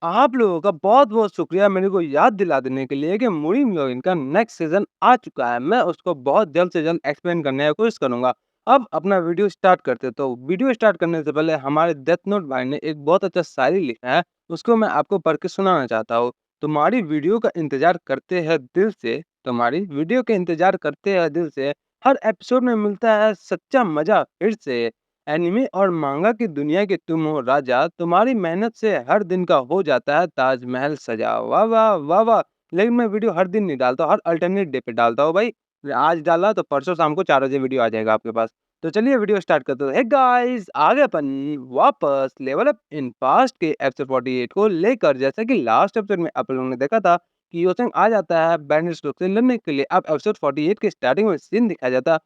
आप लोगों का बहुत-बहुत शुक्रिया मेरे को याद दिला देने के लिए कि मुड़ी मिलोगिन का नेक्स्ट सीज़न आ चुका है। मैं उसको बहुत जल्द से जल्द एक्सप्लेन करने की कोशिश करूँगा। अब अपना वीडियो स्टार्ट करते हैं। तो वीडियो स्टार्ट करने से पहले हमारे डेथ नोट भाई ने एक बहुत अच्छा शायरी लिखा है, उसको मैं आपको पढ़ के सुनाना चाहता हूँ। तुम्हारी वीडियो का इंतज़ार करते हैं दिल से, तुम्हारी वीडियो का इंतज़ार करते हैं दिल से, हर एपिसोड में मिलता है सच्चा मज़ा फिर से। एनिमे और मांगा की दुनिया के तुम हो राजा, तुम्हारी मेहनत से हर दिन का हो जाता है ताजमहल सजा। वाह वाह वाह वाह। लेकिन मैं वीडियो हर दिन नहीं डालता, हर अल्टरनेट डे पे डालता हूँ भाई। आज डाला तो परसों शाम को 4 बजे वीडियो आ जाएगा आपके पास। तो चलिए वीडियो स्टार्ट करते हैं। हे गाइस, आगे अपन वापस लेवल अप इन पास्ट के एपिसोड 48 को लेकर, जैसा कि लास्ट एपिसोड में आप लोगों ने देखा था कि योसेंग आ जाता है बैंडिट्स लोग से लड़ने के लिए। अब एपिसोड 48 के स्टार्टिंग में सीन दिखाया जाता है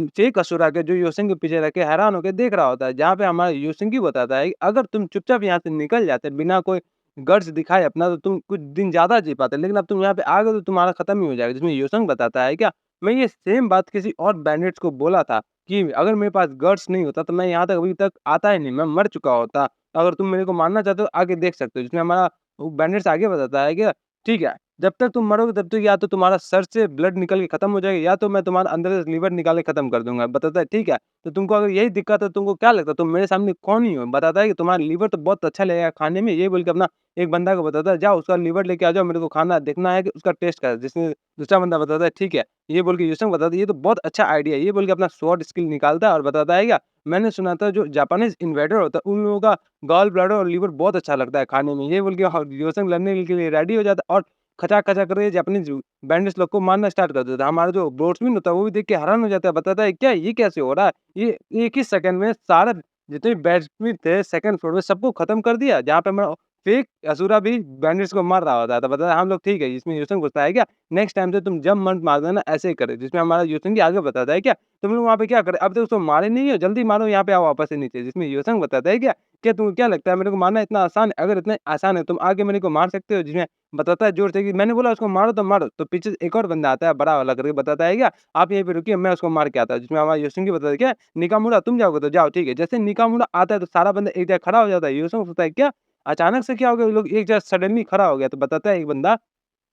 फेक असुर आके जो योसेंग के पीछे रह के हैरान होके देख रहा होता है, जहाँ पे हमारा योसेंगी बताता है कि अगर तुम चुपचाप यहाँ से निकल जाते बिना कोई गट्स दिखाए अपना, तो तुम कुछ दिन ज़्यादा जी पाते, लेकिन अब तुम यहाँ पे आ गए तो तुम्हारा खत्म ही हो जाएगा। जिसमें योसेंग बताता है क्या, मैं ये सेम बात किसी और बैंडिट्स को बोला था कि अगर मेरे पास गट्स नहीं होता तो मैं यहाँ तक अभी तक आता ही नहीं, मैं मर चुका होता। अगर तुम मेरे को मारना चाहते हो आगे देख सकते हो। जिसमें हमारा वो बैंडिट्स आगे बताता है कि ठीक है, जब तक तुम मरोगे तब तक या तो तुम्हारा सर से ब्लड निकल के खत्म हो जाएगा, या तो मैं तुम्हारे अंदर से लीवर निकाल के खत्म कर दूँगा। बताता है ठीक है, तो तुमको अगर यही दिक्कत है, तुमको क्या लगता है तुम मेरे सामने कौन ही हो? बताता है कि तुम्हारा लीवर तो बहुत अच्छा लगेगा खाने में, ये बोल के अपना एक बंदा को बताता है, जाओ उसका लीवर लेके आ जाओ, मेरे को खाना देखना है कि उसका टेस्ट क्या है। जिसमें दूसरा बंदा बताता है ठीक है, ये बोल के यूसुफ बताता है ये तो बहुत अच्छा आइडिया है, ये बोल के अपना स्वॉर्ड स्किल निकालता है और बताता है क्या, मैंने सुना था जो जापानीज़ इन्वेडर होता है उन लोगों का गॉल ब्लैडर और लीवर बहुत अच्छा लगता है खाने में। ये बोल के ह यूसुफ लड़ने के लिए रेडी हो जाता है और खचा-खचा कर जापानीज़ बैंडिट्स लोग को मारना स्टार्ट कर देता है। हमारा जो बोट्समैन होता है वो भी देख के हैरान हो जाता है, बताता है क्या ये कैसे हो रहा है? ये एक ही सेकंड में सारा जितने बैट्समैन थे सेकंड फ्लोर में सबको खत्म कर दिया, जहाँ पे मैं फेक असुरा भी बैंडिट्स को मार रहा होता है। तो बताता है हम लोग ठीक है, इसमें यूसुफ पूछता है क्या, नेक्स्ट टाइम से तुम जब मन मार देना ऐसे ही करे। जिसमें हमारा यूसुफ आगे बताता है क्या, तुम लोग वहाँ पे क्या करे? अब तक उसको मारे नहीं हो, जल्दी मारो यहाँ पे आओ वापस से नीचे। जिसमें यूसुफ बताता है क्या तुमको क्या लगता है मेरे को मारना इतना आसान है? अगर इतना आसान है तुम आके मेरे को मार सकते हो? जिसमें बताता है जोर से कि मैंने बोला उसको मारो तो मारो। तो पीछे से एक और बंदा आता है बड़ा वाला करके, बताता है क्या, आप यहीं पे रुकिए मैं उसको मार के आता हूँ। जिसमें हमारा योशिंगी बताता है क्या, निकामुरा तुम जाओगे तो जाओ ठीक है। जैसे निकामुरा आता है तो सारा बंदा एक जगह खड़ा हो जाता है। योशिंग सोचता है क्या अचानक से क्या हो गया, ये लोग एक जगह सडनली खड़ा हो गया। तो बताता है एक बंदा,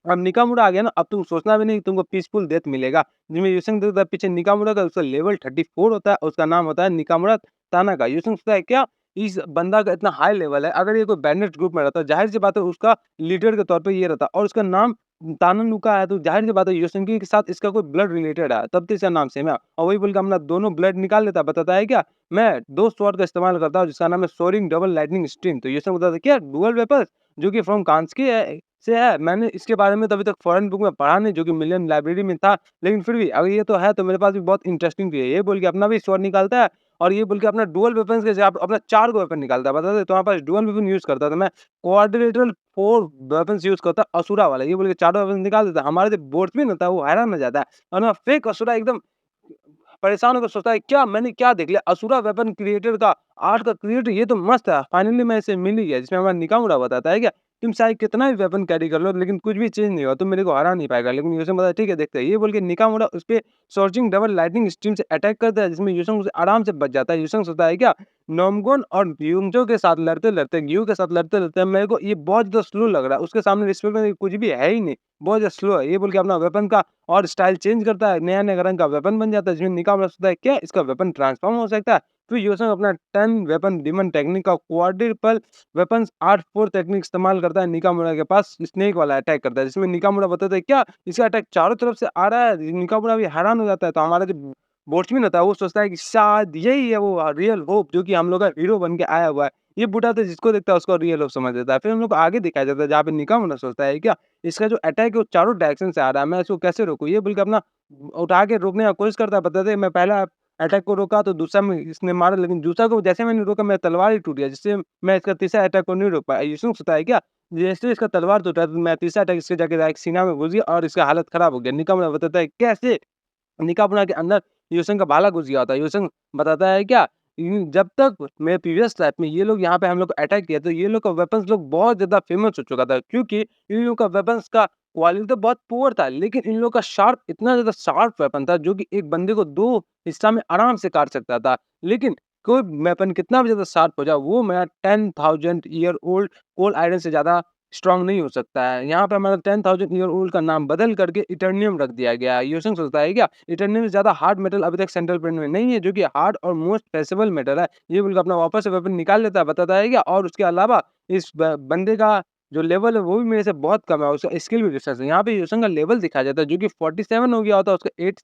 अब निकामुरा आ गया ना, अब तुम सोचना भी नहीं कि तुमको पीसफुल डेथ मिलेगा। जिसमें युसेंग देखता है पीछे निकामुरा का उसका लेवल 34 होता है, उसका नाम होता है निकामुरा तानाका। युसेंग सोचता है क्या, इस बंदा का इतना हाई लेवल है, अगर ये कोई बैंडिट ग्रुप में रहता, ज़ाहिर-सी बात है उसका लीडर के तौर पे ये रहता और उसका नाम तानानुका है, तो ज़ाहिर-सी बात है युसेंगी के साथ इसका कोई ब्लड रिलेटेड है, तब तो इसका नाम सेम है। और वही बोल के अपना दोनों ब्लड निकाल लेता है, बताता है क्या, मैं 2 स्वॉर्ड का इस्तेमाल करता हूँ जिसका नाम है सोरिंग डबल लाइटनिंग स्ट्रीम। तो युसेंग बताता है क्या डुअल वेपन्स जो कि फ्रॉम कांस्की है से है, मैंने इसके बारे में तो अभी तक फॉरेन बुक में पढ़ा नहीं, जो कि मिलियन लाइब्रेरी में था, लेकिन फिर भी अगर ये तो है तो मेरे पास भी बहुत इंटरेस्टिंग भी है। ये बोल के अपना भी स्वॉर्ड निकालता है और ये बोल के अपना डुअल वेपन्स के जगह अपना 4 गो वेपन निकालता है। बताते तुम्हारे पास डुअल वेपन यूज़ करता था, मैं क्वाड्रिलेटरल 4 वेपन्स यूज़ करता असुरा वाला। ये बोल के चारों वेपन निकाल देता है। हमारा जो बोट्समैन होता है वो हैरान हो जाता है और ना फेक असुरा एकदम परेशान होकर सोचता है क्या मैंने क्या देख लिया, असुरा वेपन क्रिएटर का आर्ट का क्रिएटर, ये तो मस्त है, फाइनली मैं इसे मिल ही गया। जिसमें हमारा निकामुरा बताता है क्या, तुम चाहे कितना भी वेपन कैरी कर लो लेकिन कुछ भी चेंज नहीं होगा, तुम मेरे को हरा नहीं पाएगा। लेकिन यूसुफ बताता है ठीक है देखते हैं। ये बोल के निकामुरा उस पे सोर्चिंग डबल लाइटनिंग स्ट्रीम से अटैक करता है, जिसमें यूसुफ उसे आराम से बच जाता है। यूसुफ सोचता है क्या, नोमगोन और युंगजो के साथ लड़ते-लड़ते, ग्यू के साथ लड़ते-लड़ते मेरे को ये बहुत ज़्यादा स्लो लग रहा है, उसके सामने रिस्पेक्ट में कुछ भी है ही नहीं, बहुत ज़्यादा स्लो है। ये बोल के अपना वेपन का और स्टाइल चेंज करता है, नया-नया रंग का वेपन बन जाता है। जिसमें निकामुरा सोचता है क्या इसका वेपन ट्रांसफॉर्म हो सकता है? फिर यूसुफ अपना 10 वेपन डीमन टेक्निक का क्वाड्रुपल वेपन्स 8-4 टेक्निक इस्तेमाल करता है, निकामुरा के पास स्नेक वाला अटैक करता है। जिसमें निकामुरा बताता है क्या इसका अटैक चारों तरफ से आ रहा है, निकामुरा भी हैरान हो जाता है। तो हमारा जो बोट्समैन होता है वो सोचता है कि शायद यही है वो रियल होप जो कि हम लोग का हीरो बन के आया हुआ है। ये बूढ़ा तो जिसको देखता है उसको रियल होप समझ लेता है। फिर हम लोग को आगे दिखाया जाता है जहाँ पे निकामुरा सोचता है क्या इसका जो अटैक है वो चारों डायरेक्शन से आ रहा है, मैं इसको कैसे रोकूँ? ये बोल के अपना उठा के रोकने का कोशिश करता है। बताते हैं मैं पहला अटैक को रोका तो दूसरा में इसने मारा, लेकिन दूसरा को जैसे मैंने रोका मेरा तलवार ही टूट गया, जिससे मैं इसका तीसरा अटैक को नहीं रोक पाया। यूसुफ सोचता है क्या जैसे इसका तलवार टूटा तो मैं तीसरा अटैक इसके जाके डायरेक्ट सीना में घुस गया और इसका हालत खराब हो गया। निकामुरा बताता है कैसे? निकामुरा के अंदर यूसेंग का भाला घुस गया होता है। यूसेंग बताता है क्या, जब तक मेरे प्रीवियस लाइफ में ये लोग यहाँ पे हम लोग को अटैक किया तो ये लोग का वेपन्स लोग बहुत ज़्यादा फेमस हो चुका था, क्योंकि इन लोग का वेपन्स का क्वालिटी तो बहुत पुअर था, लेकिन इन लोग का शार्प इतना ज़्यादा शार्प वेपन था जो कि एक बंदे को 2 हिस्सा में आराम से काट सकता था। लेकिन कोई वेपन कितना भी ज़्यादा शार्प हो जाए, वो मेरा 10,000 ईयर ओल्ड कोल आयरन से ज़्यादा स्ट्रॉन्ग नहीं हो सकता है। यहाँ पे हमारा 10,000 ईयर ओल्ड का नाम बदल करके इटर्नियम रख दिया गया है। योशंग सोचता है क्या इटर्नियम से ज़्यादा हार्ड मेटल अभी तक सेंट्रल प्लेन में नहीं है, जो कि हार्ड और मोस्ट ट्रेसेबल मेटल है। ये बोल के अपना वापस से वेपन निकाल लेता है, बताता है क्या और उसके अलावा इस ब बंदे का जो लेवल है वो भी मेरे से बहुत कम है, उसका स्किल भी डिफरेंस है। यहाँ पे योशंग का लेवल दिखाया जाता है जो कि 47 हो गया होता है, उसका 8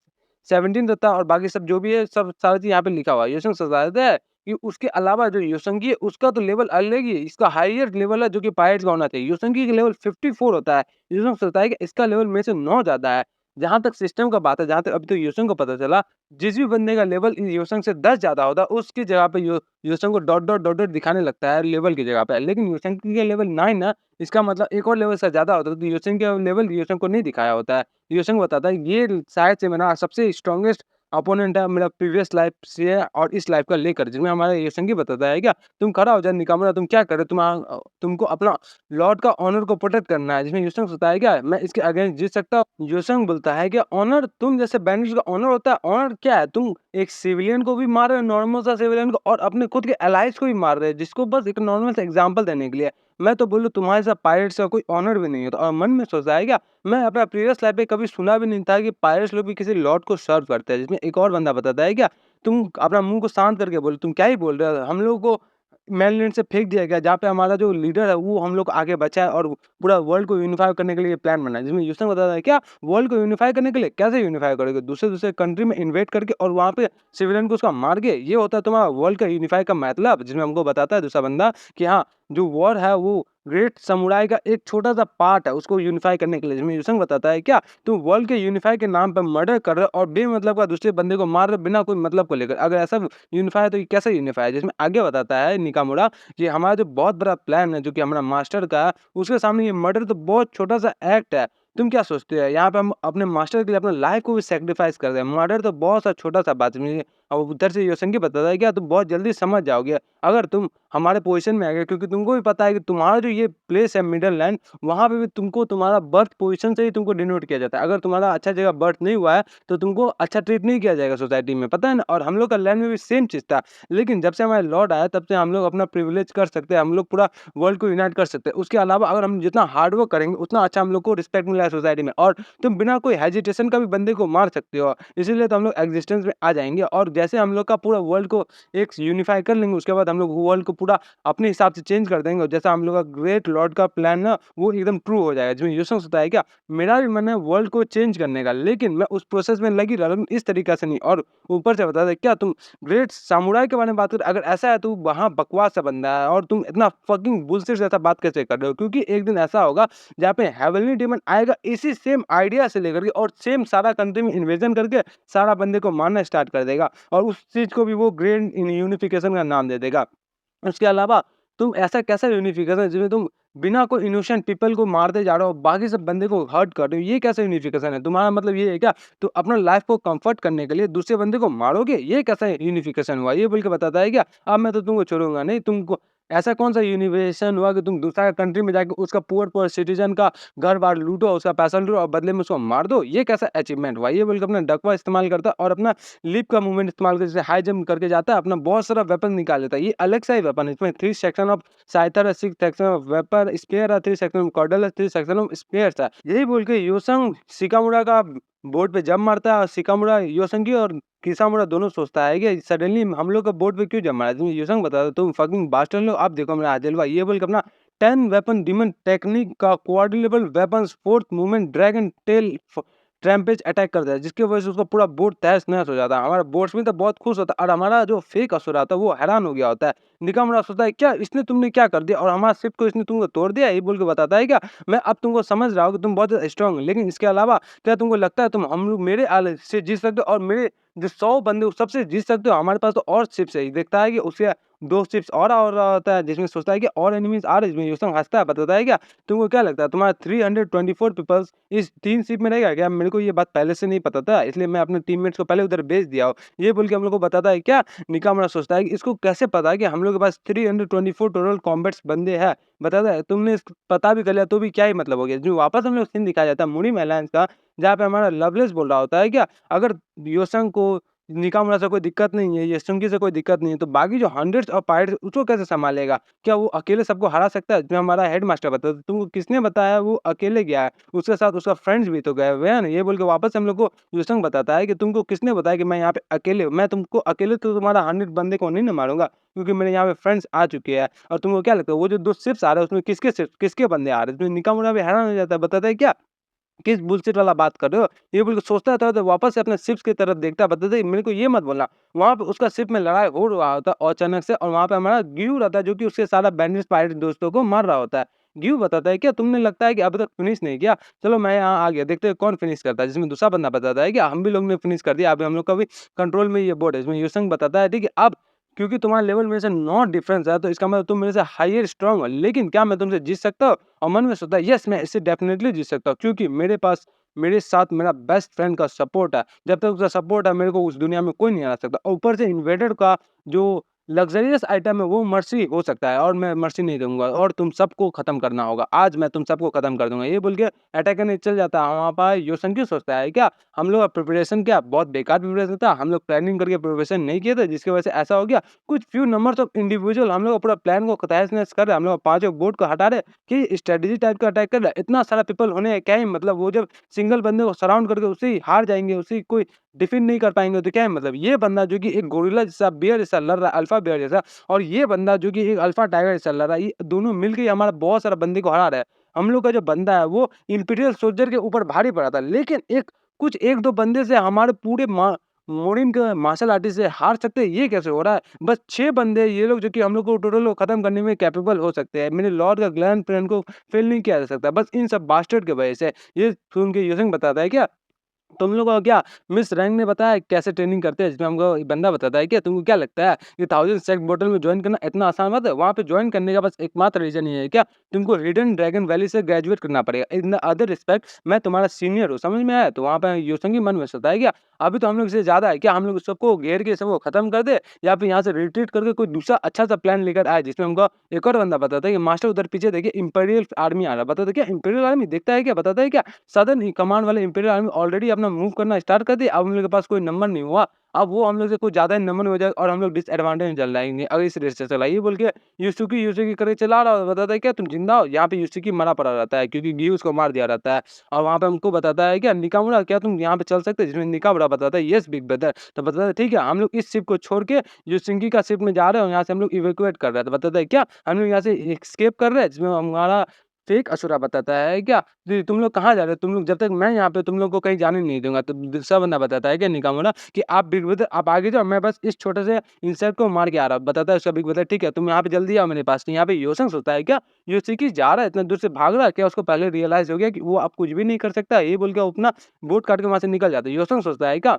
17 रहता है और बाकी सब जो भी है सब सारी चीज़ यहाँ पे लिखा हुआ है। योशंग समझाता है कि उसके अलावा जो योसंगी है उसका तो लेवल अलग ही है, इसका हाईएस्ट लेवल है जो कि पायरेट्स का होना चाहिए। योसंगी का लेवल 54 होता है। योसंग सोचता है कि इसका लेवल मेरे से 9 ज़्यादा है। जहाँ तक सिस्टम का बात है, जहाँ तक अभी तो योसंग को पता चला, जिस भी बंदे का लेवल योसंग से 10 ज़्यादा होता है, उसकी जगह पे Yaosang co dot, dot, dot, dot दिखाने लगता है लेवल की जगह पे। लेकिन योसंग का लेवल 9 है, इसका मतलब एक और लेवल से ज़्यादा होता है, तो योसंग का लेवल योसंग को नहीं दिखाया होता है। योसंग बताता है ये शायद से मेरा सबसे स्ट्रॉन्गेस्ट अपोनेंट है मेरा प्रीवियस लाइफ से और इस लाइफ का लेकर, जिसमें हमारा योसंगी बताता है क्या तुम खड़ा हो जा निकामरा, तुम क्या कर रहे हो? तुमको अपना लॉर्ड का ऑनर को प्रोटेक्ट करना है। जिसमें योसंग सोचता है क्या मैं इसके अगेंस्ट जीत सकता हूँ। योसंग बोलता है कि ऑनर तुम जैसे बैंडिट्स का ऑनर होता है, ऑनर क्या है? तुम एक सिविलियन को भी मार रहे हो, नॉर्मल सा सिविलियन को, और अपने खुद के एलाइज को भी मार रहे हो, जिसको बस एक नॉर्मल सा एग्जांपल देने के लिए। मैं तो बोलूँ तुम्हारे साथ पायरेट्स का कोई ऑनर भी नहीं है। तो और मन में सोचता है क्या मैं अपना प्रीवियस लाइफ में कभी सुना भी नहीं था कि पायरेट्स लोग भी किसी लॉर्ड को सर्व करते हैं। जिसमें एक और बंदा बताता है क्या तुम अपना मुँह को शांत करके बोलो, तुम क्या ही बोल रहे हो? हम लोगों को मेनलैंड से फेंक दिया गया, जहाँ पे हमारा जो लीडर है वो हम लोग को आगे बचा है और पूरा वर्ल्ड को यूनिफाई करने के लिए प्लान बना है। जिसमें यूसन बताता है क्या वर्ल्ड को यूनिफाई करने के लिए कैसे यूनिफाई करोगे? दूसरे-दूसरे कंट्री में इन्वेड करके और वहाँ पे सिविलियन को उसका मार के, ये होता है तुम्हारा वर्ल्ड का यूनिफाई का मतलब। जिसमें हमको बताता है दूसरा बंदा कि हाँ, जो वॉर है वो ग्रेट समुराई का एक छोटा-सा पार्ट है उसको यूनिफाई करने के लिए। जिसमें यूसन बताता है क्या तुम वर्ल्ड के यूनिफाई के नाम पे मर्डर कर रहे हो और बेमतलब का दूसरे बंदे को मार रहे हो बिना कोई मतलब को लेकर। अगर ऐसा यूनिफाई है तो ये कैसे यूनिफाई है? जिसमें आगे बताता है निकामुरा कि हमारा जो बहुत बड़ा प्लान है जो कि हमारा मास्टर का है, उसके सामने ये मर्डर तो बहुत छोटा-सा एक्ट है। तुम क्या सोचते हो? यहाँ पे हम अपने मास्टर के लिए अपने लाइफ को भी सैक्रिफाइस कर रहे हैं। मर्डर तो बहुत सा छोटा-सा बात है। अब उधर से योसंगी बताता है क्या तुम बहुत जल्दी समझ जाओगे अगर तुम हमारे पोज़ीशन में आ गए, क्योंकि तुमको भी पता है कि तुम्हारा जो ये प्लेस है मिडल लैंड, वहाँ पे भी तुमको तुम्हारा बर्थ पोज़ीशन से ही तुमको डिनोट किया जाता है। अगर तुम्हारा अच्छा जगह बर्थ नहीं हुआ है, तो तुमको अच्छा ट्रीट नहीं किया जाएगा सोसाइटी में, पता है ना? और हम लोग का लैंड में भी सेम चीज़ था। लेकिन जब से हमारे लॉर्ड आया तब से हम लोग अपना प्रिविलेज कर सकते हैं, हम लोग पूरा वर्ल्ड को यूनाइट कर सकते हैं। उसके अलावा अगर हम जितना हार्ड वर्क करेंगे उतना अच्छा हम लोग को रिस्पेक्ट मिला है सोसाइटी में, और तुम बिना कोई हेजिटेशन का भी बंदे को मार सकते हो। इसीलिए तो हम लोग एक्जिस्टेंस में आ जाएँगे, और जैसे हम लोग का पूरा वर्ल्ड को एक यूनिफाई कर लेंगे, उसके बाद हम लोग वर्ल्ड को पूरा अपने हिसाब से चेंज कर देंगे, और जैसा हम लोग का ग्रेट लॉर्ड का प्लान ना वो एकदम ट्रू हो जाएगा। जिसमें यूसुफ होता है क्या मेरा भी मन है वर्ल्ड को चेंज करने का, लेकिन मैं उस प्रोसेस में लगी रहा हूँ इस तरीक़े से नहीं। और ऊपर से बता दे क्या तुम ग्रेट समुराई के बारे में बात कर, अगर ऐसा है तो वहाँ बकवास सा बंदा है और तुम इतना फकिंग बुलशिट जैसा बात कैसे कर रहे हो? क्योंकि एक दिन ऐसा होगा जहाँ पे हेवनली डेमन आएगा इसी सेम आइडिया से लेकर के, और सेम सारा कंट्री में इन्वेजन करके सारा बंदे को मारना स्टार्ट कर देगा, और उस चीज़ को भी वो ग्रेट यूनिफिकेशन का नाम दे देगा। उसके अलावा तुम ऐसा कैसा यूनिफिकेशन है जिसमें तुम बिना कोई इनोसेंट पीपल को मारते जा रहे हो, बाकी सब बंदे को हर्ट कर रहे हो, ये कैसा यूनिफिकेशन है? तुम्हारा मतलब ये है क्या तो अपना लाइफ को कंफर्ट करने के लिए दूसरे बंदे को मारोगे? ये कैसा यूनिफिकेशन हुआ? ये बोल के बताता है क्या अब मैं तो तुमको छोड़ूंगा नहीं। तुमको ऐसा कौन सा यूनिफिकेशन हुआ कि तुम दूसरा कंट्री में जाके उसका पुअर सिटीजन का घर बार लूटो, उसका पैसा लूटो और बदले में उसको मार दो? ये कैसा अचीवमेंट हुआ? ये बोल के अपना डकवा इस्तेमाल करता है और अपना लिप का मूवमेंट इस्तेमाल करके जैसे हाई जंप करके जाता है, अपना बहुत सारा वेपन निकाल लेता है। ये अलग सा ही वेपन है, इसमें 3 सेक्शन ऑफ साइटर है, 6 सेक्शन ऑफ वेपर स्पेयर है, 3 सेक्शन ऑफ कॉर्डल है, 3 सेक्शन ऑफ स्पेयर्स है। यही बोल के योसंग शिकामुरा का बोट पे जंप मारता है, और शिकामुरा योसंगी और किसामुरा दोनों सोचता है कि सडनली हम लोग का बोट पे क्यों जंप मारा? तुम योसंग बता दो तुम फकिंग बास्टर्ड लोग, अब देखो मेरा आदिलवा ये बोल के अपना 10 वेपन डीमन टेक्निक का क्वाड्रिलेबल weapons 4th movement dragon tail rampage attack करता है, जिसकी वजह से उसका पूरा बोट तहस-नहस हो जाता है। हमारा बोट्समैन तो बहुत खुश होता है, और हमारा जो फेक असुर आता है वो हैरान हो गया होता है। निकामुरा सोचता है क्या इसने तुमने क्या कर दिया, और हमारा शिप को इसने तुमको तोड़ दिया? ये बोल के बताता है क्या मैं अब तुमको समझ रहा हूँ कि तुम बहुत ज़्यादा स्ट्रॉन्ग हो, लेकिन इसके अलावा क्या तुमको लगता है तुम हम लोग मेरे आले से जीत सकते हो, और मेरे जो 100 बंदे हो सबसे जीत सकते हो? हमारे पास तो और शिप्स है। देखता है कि उसके 2 शिप्स और रहा होता है, जिसमें सोचता है कि और एनिमीज़ आ रहे हैं। इसमें योसंग हँसता है, बताता है क्या तुमको क्या लगता है तुम्हारा 324 पीपल्स इस 3 शिप में रहेगा क्या? मेरे को ये बात पहले से नहीं पता था, इसलिए मैं अपने टीममेट्स को पहले उधर भेज दिया हूँ। ये बोल के हम लोग को बताता है क्या निकामुरा सोचता है कि इसको कैसे पता है कि हम लोग के पास 324 टोटल कॉम्बैट्स बंदे हैं? बताता है तुमने पता भी कर लिया तो भी क्या ही मतलब हो गया। जो वापस हम लोग सीन दिखाया जाता है मुनीम एलायंस का, जहाँ पे हमारा लवलेस बोल रहा होता है क्या अगर योसंग को निकामुरा से कोई दिक्कत नहीं है, यशुंकी से कोई दिक्कत नहीं है, तो बाकी जो हंड्रेड्स ऑफ पायरेट्स उसको कैसे सँभालेगा? क्या वो अकेले सबको हरा सकता है? जो हमारा हेडमास्टर बताता था, तुमको किसने बताया वो अकेले गया है? उसके साथ उसका फ्रेंड्स भी तो गए हुए हैं ना, ये बोल के वापस हम लोग को युसंग बताता है कि तुमको किसने बताया कि मैं यहाँ पे अकेले हूँ? मैं तुमको अकेले तो तुम्हारा 100 बंदे को नहीं ना मारूँगा, क्योंकि मेरे यहाँ पे फ्रेंड्स आ चुके हैं। और तुमको क्या लगता है वो जो 2 शिप्स आ रहे हैं उसमें किसके शिप्स किसके बंदे आ रहे हैं? इसमें निकामुरा भी हैरान हो जाता है, बताता है क्या किस बुलशिट वाला बात कर रहे हो? ये बोल के सोचता था तो वापस से अपने शिप्स की तरफ देखता है, बताता है मेरे को ये मत बोलना। वहाँ पे उसका शिप में लड़ाई हो रहा होता है और अचानक से और वहाँ पे हमारा गियू रहता है जो कि उसके सारा बैंडिट्स पायरेट दोस्तों को मार रहा होता है। गियू बताता है क्या तुमने लगता है कि अभी तक फिनिश नहीं किया? चलो मैं यहाँ आ गया, देखते हैं कौन फिनिश करता है। जिसमें दूसरा बंदा बताता है कि हम भी लोग ने फिनिश कर दिया, अभी हम लोग का भी कंट्रोल में ये बोट है। इसमें युसंग बताता है ठीक है अब क्योंकि तुम्हारा लेवल मेरे से 9 डिफरेंस है तो इसका मतलब तुम मेरे से हायर स्ट्रांग हो, लेकिन क्या मैं तुमसे जीत सकता हूँ? और मन में सोचता है यस मैं इससे डेफिनिटली जीत सकता हूँ क्योंकि मेरे पास मेरे साथ मेरा बेस्ट फ्रेंड का सपोर्ट है। जब तक उसका सपोर्ट है मेरे को उस दुनिया में कोई नहीं हरा सकता। और ऊपर से इन्वेडर का जो लग्ज़रियस आइटम है वो मर्सी हो सकता है और मैं मर्सी नहीं दूँगा और तुम सबको खत्म करना होगा। आज मैं तुम सबको खत्म कर दूँगा। ये बोल के अटैक करने चल जाता है। वहाँ पर योसन सोचता है क्या हम लोग का प्रिपरेशन क्या बहुत बेकार प्रिपरेशन था। हम लोग प्लानिंग करके प्रिपरेशन नहीं किए थे जिसकी वजह से ऐसा हो गया। कुछ फ्यू नंबर्स ऑफ इंडिविजुअल हम लोग पूरा प्लान को तहस-नहस कर रहे हैं। हम लोग पाँचों बोट को हटा रहे हैं कि स्ट्रेटेजी टाइप का अटैक कर रहा है। इतना सारा पीपल होने क्या ही मतलब वो जब सिंगल बंदे को सराउंड करके उसे ही हार जाएँगे, उसे ही कोई डिफीट नहीं कर पाएँगे तो क्या है मतलब? ये बंदा जो कि एक गोरिल्ला जैसा, बियर जैसा लड़ रहा है, अल्फा बियर जैसा और ये बंदा जो कि एक अल्फा टाइगर जैसा लड़ रहा है, ये दोनों मिलके ही हमारा बहुत सारा बंदे को हरा रहा है। हम लोग का जो बंदा है वो इंपीरियल सोल्जर के ऊपर भारी पड़ा था, लेकिन एक कुछ 1-2 बंदे से हमारे पूरे मोरिन के मार्शल आर्टिस्ट से हार सकते हैं, ये कैसे हो रहा है? बस 6 बंदे ये लोग जो कि हम लोग को टोटल को खत्म करने में कैपेबल हो सकते हैं। मेरे लॉर्ड का ग्लैन प्लान को फेल नहीं किया जा सकता, बस इन सब बास्टर्ड की वजह से। ये सुन के यूसिंग बताता है क्या तुम लोगों को क्या मिस रैंक ने बताया कैसे ट्रेनिंग करते हैं? जिसमें हमको एक बंदा बताता है क्या तुमको क्या लगता है ये 1000 सेक बॉटल में जॉइन करना इतना आसान बात है? वहाँ पे जॉइन करने का बस एकमात्र रीज़न ये है क्या तुमको हिडन ड्रैगन वैली से ग्रेजुएट करना पड़ेगा। इन द अदर रिस्पेक्ट मैं तुम्हारा सीनियर हूँ, समझ में आया? तो वहाँ पे योसंगी मन में सोचता है क्या अभी तो हम लोग से ज़्यादा है, क्या हम लोग सबको घेर के सबको खत्म कर दें या फिर यहाँ से रिट्रीट करके कोई दूसरा अच्छा-सा प्लान लेकर आए? जिसमें हमको एक और बंदा बताता है कि मास्टर उधर पीछे देखिए इंपीरियल आर्मी आ रहा है। बताता है क्या इंपीरियल आर्मी? देखता है क्या? बताता है क्या सदर्न कमांड वाले इंपीरियल आर्मी ऑलरेडी अपना मूव करना स्टार्ट कर दिए। अब हम लोग के पास कोई नंबर नहीं हुआ। अब वो हम लोग से कुछ ज़्यादा ही नंबर में हो जाए और हम लोग डिसएडवांटेज में चल जाएँगे। अगर इस रेस से चला ये बोल के यूसुकी करके चला रहा है। बताता है क्या तुम ज़िंदा हो? यहाँ पे यूसुकी मरा पड़ा रहता है क्योंकि गियुस को मार दिया रहता है। और वहाँ पे हमको बताता है क्या निकामुरा क्या तुम यहाँ पे चल सकते हो? जिसमें निकामुरा बताता है यस बिग ब्रदर। तो बताता है ठीक है हम लोग इस शिप को छोड़ के यूसिंकी का शिप में जा रहे हैं और यहाँ से हम लोग इवैक्यूएट कर रहे हैं। तो बताता है क्या हम लोग यहाँ से एस्केप कर रहे हैं जिसमें हमारा फेक असुरा बताता है क्या जी, तुम लोग कहाँ जा रहे हो? तुम लोग जब तक मैं यहाँ पे तुम लोग को कहीं जाने नहीं दूँगा। तो दूसरा बंदा बताता है क्या निकामुरा कि आप बिग ब्रदर आप आगे जाओ मैं बस इस छोटे से इंसेक्ट को मार के आ रहा हूँ। बताता है उसका बिग ब्रदर ठीक है तुम यहाँ पे जल्दी आओ मेरे पास। तो यहाँ पे योसेंस होता है क्या योशिकी जा रहा है इतना दूर से भाग रहा है क्या उसको पहले रियलाइज़ हो गया कि वो अब कुछ भी नहीं कर सकता। ये बोल के वो अपना बोट काट के वहाँ से निकल जाता है। योसेंस सोचता है क्या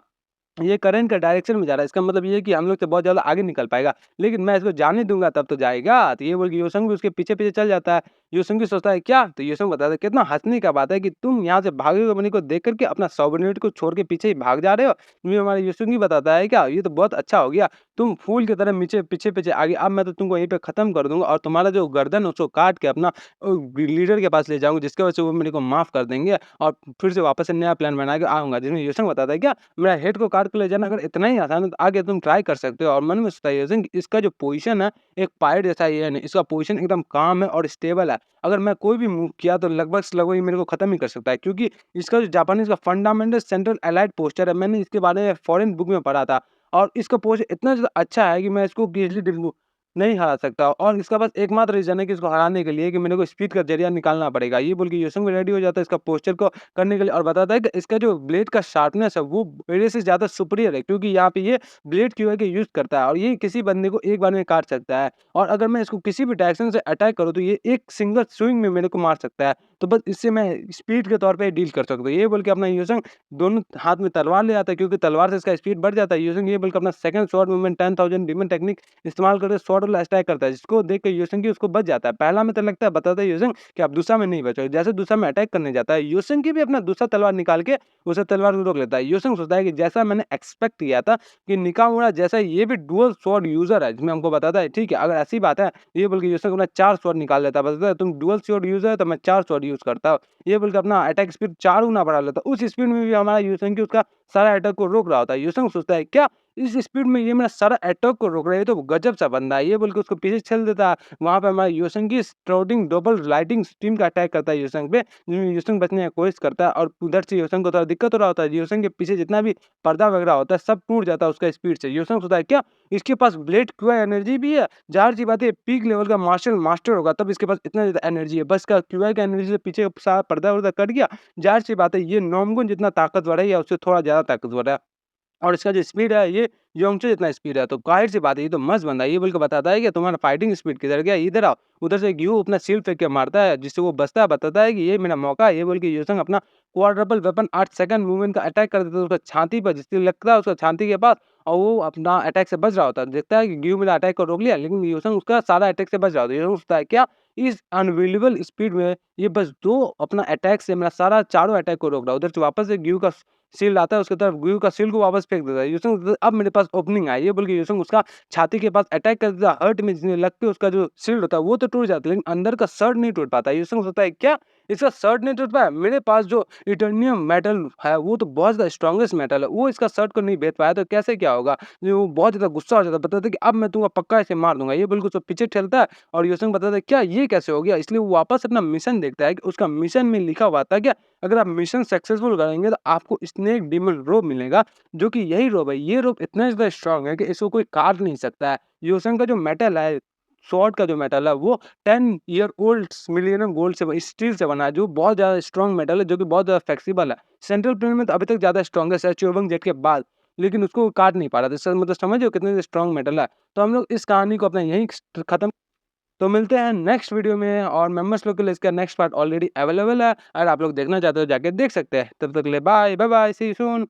ये करंट का डायरेक्शन में जा रहा है, इसका मतलब ये है कि हम लोग से बहुत ज़्यादा आगे निकल पाएगा, लेकिन मैं इसको जाने दूँगा तब तो जाएगा। तो ये बोल के योसंग भी उसके पीछे-पीछे चल जाता है। योसंग भी सोचता है क्या? तो योसंग बताता है कितना हँसने का बात है कि तुम यहाँ से भागे हुए बंदे को देख कर के अपना सबऑर्डिनेट को छोड़ के पीछे ही भाग जा रहे हो। ये हमारा योसंग ही बताता है क्या? ये तो बहुत अच्छा हो गया। तुम फूल की तरह नीचे पीछे-पीछे आ गए, अब मैं तो तुमको यहीं पे खत्म कर दूँगा और तुम्हारा जो गर्दन है उसको काट के अपना लीडर के पास ले जाऊँगा जिसकी वजह से वो मेरे को माफ़ कर देंगे और फिर से वापस से नया प्लान बना के आऊँगा। जिसमें योसंग बताता है क्या? मेरा हेड को काट के ले जाना अगर इतना ही आसान है तो आगे तुम ट्राई कर सकते हो और मन में सोचा ये कि इसका जो पोजीशन है एक पायलट जैसा ही है नहीं इसका पोजीशन एकदम काम है और स्टेबल है। अगर मैं कोई भी मूव किया तो लगभग से लगभग ये मेरे को खत्म ही कर सकता है क्योंकि इसका जो जापानीज़ का फंडामेंटल सेंट्रल एलाइड पोस्चर है मैंने इसके बारे में फॉरेन बुक में पढ़ा था और इसका पोस्चर इतना ज़्यादा अच्छा है कि मैं इसको इजीली नहीं हरा सकता और इसका बस एकमात्र रीज़न है कि इसको हराने के लिए कि मेरे को स्पीड का ज़रिया निकालना पड़ेगा। ये बोल के योसंग भी रेडी हो जाता है इसका पोस्चर को करने के लिए और बताता है कि इसका जो ब्लेड का शार्पनेस है वो मेरे से ज़्यादा सुपीरियर है क्योंकि यहाँ पे ये ब्लेड क्यू है कि यूज़ करता है और ये किसी बंदे को एक बार में काट सकता है और अगर मैं इसको किसी भी डायरेक्शन से अटैक करूँ तो ये एक सिंगल स्विंग में मेरे को मार सकता है। तो बस इससे मैं स्पीड के तौर पे डील कर सकता हूँ। ये बोल के अपना योसंग दोनों हाथ में तलवार ले आता है क्योंकि तलवार से इसका स्पीड बढ़ जाता है। योसंग ये बोल के अपना second sword movement 10,000 demon technique इस्तेमाल करके स्वॉर्ड वाटर अटैक करता है, जिसको देख के योसेंकी उसको बच जाता है। पहला में तो लगता है बताता है योसेंग कि आप दूसरा में नहीं बचोगे। जैसे दूसरा में अटैक करने जाता है, योसेंकी भी अपना दूसरा तलवार निकाल के उसे तलवार को रोक लेता है। योसेंग सोचता है कि जैसा मैंने एक्सपेक्ट किया था कि निकामुरा जैसा ये भी डुअल स्वॉर्ड यूज़र है, जिसमें हमको बताता है ठीक है, अगर ऐसी बात है, ये बोल के योसेंग अपना 4 स्वॉर्ड निकाल लेता है। बताता है तुम डुअल स्वॉर्ड यूज़र है तो मैं 4 स्वॉर्ड यूज़ करता हूँ। ये बोल के अपना अटैक स्पीड 4 गुना बढ़ा लेता है। उस स्पीड में भी हमारा योसेंकी उसका सारा अटैक को रोक रहा होता है। योसेंग सोचता है क्या इस स्पीड में ये मेरा सारा अटैक को रोक रहा है, ये तो गजब सा बंदा है। ये बोल के उसको पीछे ठेल देता है। वहाँ पे हमारा योसेंकी स्ट्राउडिंग डबल लाइटिंग स्ट्रीम का अटैक करता है योसेंग पे, जिसमें योसेंग बचने की कोशिश करता है और उधर से योसेंग को थोड़ा दिक्कत हो रहा होता है। योसेंग के पीछे जितना भी पर्दा वगैरह होता है सब टूट जाता है उसका स्पीड से। योसेंग सोचता है क्या इसके पास ब्लेड क्यूआई एनर्जी भी है, ज़ाहिर-सी बात है पीक लेवल का मार्शल मास्टर होगा तब इसके पास इतना ज़्यादा एनर्जी है। बस का क्यूआई का एनर्जी से पीछे सारा पर्दा-वर्दा कट गया, ज़ाहिर-सी बात है ये नोमगुन जितना ताकतवर है या उससे थोड़ा ज़्यादा ताकतवर है। और इसका जो स्पीड है ये योंगचे जितना स्पीड है, तो ज़ाहिर-सी बात है ये तो मस्त बंदा है। ये बोल के बताता है कि तुम्हारा फाइटिंग स्पीड किधर गया? इधर आओ। उधर से ग्यू अपना शील्ड फेंक के मारता है, जिससे वो बचता है, बताता है कि ये मेरा मौका है। ये बोल के योसेंग अपना क्वाड्रपल वेपन 8 सेकंड मूवमेंट का अटैक कर देता है उसका छाती पर, जिससे लगता है उसका छाती के पास और वो अपना अटैक से बच रहा होता है। देखता है कि ग्यू मेरा अटैक को रोक लिया, लेकिन योसेंग उसका सारा अटैक से बच रहा होता है। योसेंग सोचता है क्या इस अनबिलीवेबल स्पीड में ये बस 2 अपना अटैक से मेरा सारा चारों अटैक को रोक रहा है। उधर से वापस से ग्यू का शील्ड आता है उसकी तरफ, ग्यू का शील्ड को वापस फेंक देता है। यूसुंग अब मेरे पास ओपनिंग है, ये बोल के यूसुंग उसका छाती के पास अटैक कर देता है। हर्ट में जितने लग के उसका जो शील्ड होता है वो तो टूट जाता है, लेकिन अंदर का शर्ट नहीं टूट पाता। यूसुंग सोचता है क्या इसका शर्ट नहीं टूट पाया, मेरे पास जो इटर्नियम मेटल है वो तो बहुत ज़्यादा स्ट्रॉन्गेस्ट मेटल है, वो इसका शर्ट को नहीं भेद पाया तो कैसे क्या होगा? जो वो बहुत ज़्यादा गुस्सा हो जाता है, बताता है कि अब मैं तुम्हें पक्का इसे मार दूँगा। ये बोल के उसको पीछे ठेलता है और यूसुंग बताता है क्या ये कैसे हो गया? इसलिए वो वापस अपना मिशन देखता है कि उसका मिशन में लिखा हुआ था क्या अगर आप मिशन सक्सेसफुल करेंगे तो आपको स्नेक डीमन रोब मिलेगा, जो कि यही रोब है। ये रोब इतना ज़्यादा स्ट्रॉन्ग है कि इसको कोई काट नहीं सकता है। योसेन का जो मेटल है, स्वॉर्ड का जो मेटल है वो 10 ईयर ओल्ड मिलियनम गोल्ड से स्टील से बना है, जो बहुत ज़्यादा स्ट्रॉन्ग मेटल है, जो कि बहुत ज़्यादा फ्लेक्सिबल है। सेंट्रल प्लेन में तो अभी तक ज़्यादा स्ट्रॉन्गेस्ट है च्योवंग जेट के बाद, लेकिन उसको काट नहीं पा रहा था। इसका मतलब समझ रहे हो कितने स्ट्रॉन्ग मेटल है। तो हम लोग इस कहानी को अपना यहीं खत्म, तो मिलते हैं नेक्स्ट वीडियो में और मेंबर्स लोग के लिए इसका नेक्स्ट पार्ट ऑलरेडी अवेलेबल है। अगर आप लोग देखना चाहते हो जाके देख सकते हैं। तब तक के लिए bye, bye bye, see you soon.